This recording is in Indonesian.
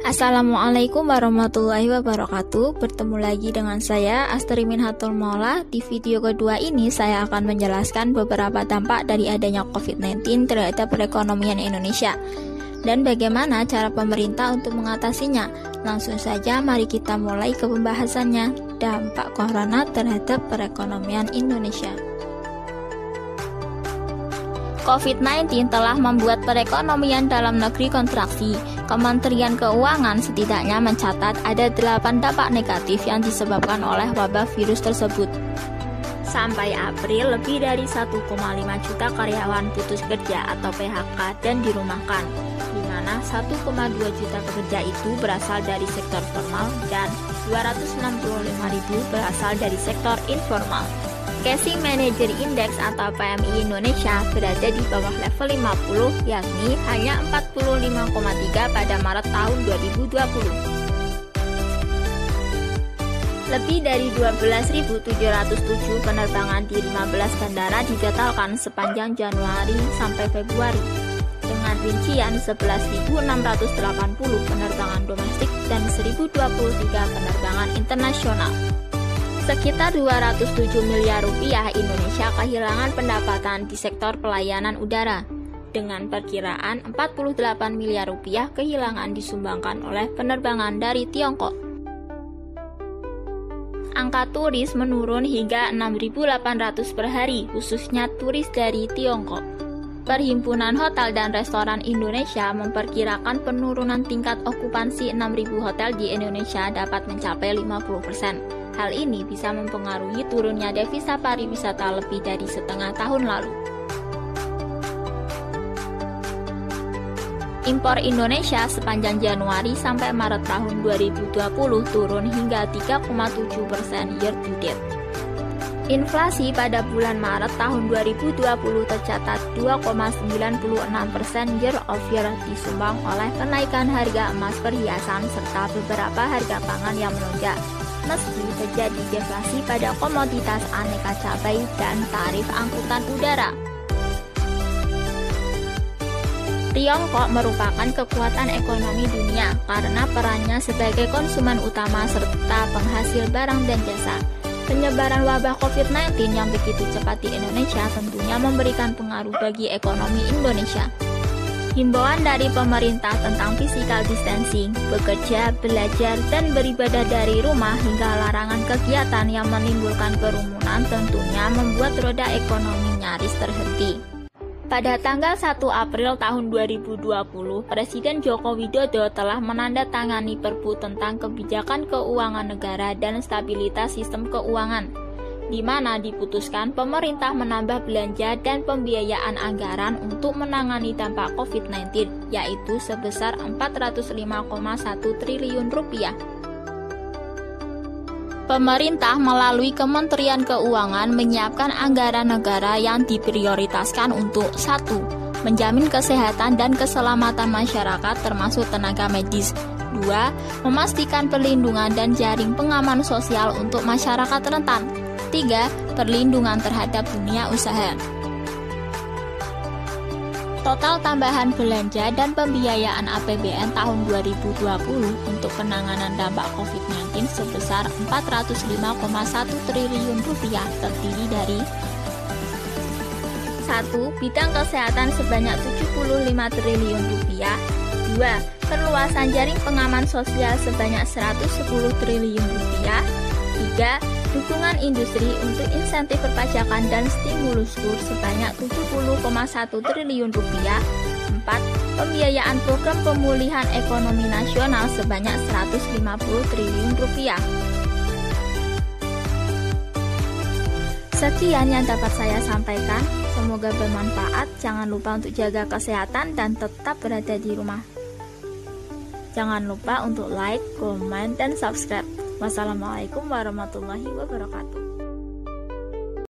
Assalamualaikum warahmatullahi wabarakatuh. Bertemu lagi dengan saya Astri Minhatul Maula. Di video kedua ini saya akan menjelaskan beberapa dampak dari adanya COVID-19 terhadap perekonomian Indonesia dan bagaimana cara pemerintah untuk mengatasinya. Langsung saja mari kita mulai ke pembahasannya. Dampak corona terhadap perekonomian Indonesia. COVID-19 telah membuat perekonomian dalam negeri kontraksi. Kementerian Keuangan setidaknya mencatat ada 8 dampak negatif yang disebabkan oleh wabah virus tersebut. Sampai April, lebih dari 1,5 juta karyawan putus kerja atau PHK dan dirumahkan, di mana 1,2 juta pekerja itu berasal dari sektor formal dan 265.000 berasal dari sektor informal. Casing Manager Index atau PMI Indonesia berada di bawah level 50, yakni hanya 45,3 pada Maret tahun 2020. Lebih dari 12.707 penerbangan di 15 bandara dibatalkan sepanjang Januari sampai Februari, dengan rincian 11.680 penerbangan domestik dan 1.023 penerbangan internasional. Sekitar 207 miliar rupiah Indonesia kehilangan pendapatan di sektor pelayanan udara, dengan perkiraan 48 miliar rupiah kehilangan disumbangkan oleh penerbangan dari Tiongkok. Angka turis menurun hingga 6.800 per hari, khususnya turis dari Tiongkok. Perhimpunan Hotel dan Restoran Indonesia memperkirakan penurunan tingkat okupansi 6.000 hotel di Indonesia dapat mencapai 50%. Hal ini bisa mempengaruhi turunnya devisa pariwisata lebih dari setengah tahun lalu. Impor Indonesia sepanjang Januari sampai Maret tahun 2020 turun hingga 3,7% year to date. Inflasi pada bulan Maret tahun 2020 tercatat 2,96% year over year, disumbang oleh kenaikan harga emas perhiasan serta beberapa harga pangan yang melonjak, meski terjadi deflasi pada komoditas aneka cabai dan tarif angkutan udara. Tiongkok merupakan kekuatan ekonomi dunia karena perannya sebagai konsumen utama serta penghasil barang dan jasa. Penyebaran wabah COVID-19 yang begitu cepat di Indonesia tentunya memberikan pengaruh bagi ekonomi Indonesia. Himbauan dari pemerintah tentang physical distancing, bekerja, belajar, dan beribadah dari rumah hingga larangan kegiatan yang menimbulkan kerumunan tentunya membuat roda ekonomi nyaris terhenti. Pada tanggal 1 April tahun 2020, Presiden Joko Widodo telah menandatangani Perpu tentang Kebijakan Keuangan Negara dan Stabilitas Sistem Keuangan, di mana diputuskan pemerintah menambah belanja dan pembiayaan anggaran untuk menangani dampak COVID-19, yaitu sebesar 405,1 triliun rupiah. Pemerintah melalui Kementerian Keuangan menyiapkan anggaran negara yang diprioritaskan untuk 1. Menjamin kesehatan dan keselamatan masyarakat termasuk tenaga medis. 2. Memastikan perlindungan dan jaring pengaman sosial untuk masyarakat rentan. 3. Perlindungan terhadap dunia usaha. Total tambahan belanja dan pembiayaan APBN tahun 2020 untuk penanganan dampak COVID-19 sebesar 405,1 triliun rupiah terdiri dari 1. Bidang kesehatan sebanyak 75 triliun rupiah. 2. Perluasan jaring pengaman sosial sebanyak 110 triliun rupiah. 3. Dukungan industri untuk insentif perpajakan dan stimulus kur sebanyak 70,1 triliun rupiah. 4. Pembiayaan program pemulihan ekonomi nasional sebanyak 150 triliun rupiah. Sekian yang dapat saya sampaikan. Semoga bermanfaat. Jangan lupa untuk jaga kesehatan dan tetap berada di rumah. Jangan lupa untuk like, komen, dan subscribe. Wassalamualaikum warahmatullahi wabarakatuh.